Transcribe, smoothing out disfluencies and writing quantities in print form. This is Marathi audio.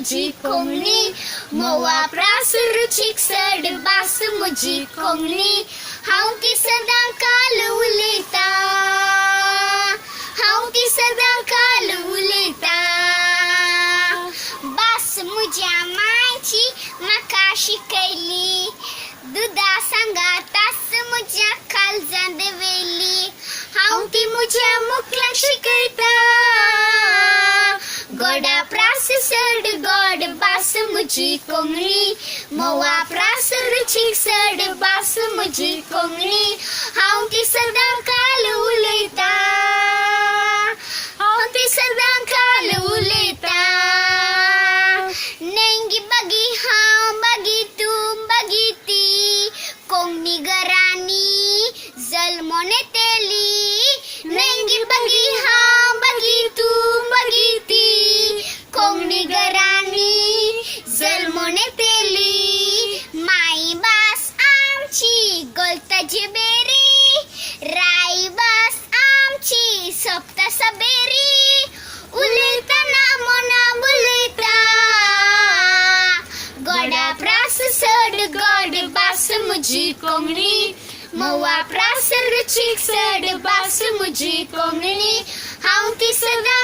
मुझी कोंगणी मोवा प्रास रुचीक सड बास मुझी कोंगणी हांव ती सदा काल उलयता हांव ती सदा काल उलयता बास म्हज्या मायची म्हाका शिकयली दुदा सांगातास म्हज्या काळजांत वेली हांव ती म्हज्या मुखलाक शिकयता गोडा प्रास सड गोड बास म्हजी कोंगणी मोवा प्रास रुचीक सड बास म्हजी कोंगणी हांव ती सदा काल उलयता हांव ती सदा काल उलयता नेंगी बगी हांव बगी तूं बगी ती कोंगणी घरांनी जल्मोन येतेली नेंगी बगी हांव बगी तूं बगी ती कोंगणी घरांनी जल्मोन येतेली माई बास आमची गोलताची बेरी राई बास आमची सप्ता सबेरी उलयतना मना बुलयता गोडा प्रास सड गोड बास म्हजी कोंगणी मोवा प्रास रुचीक सड बास म्हजी कोंगणी हांव ती सदा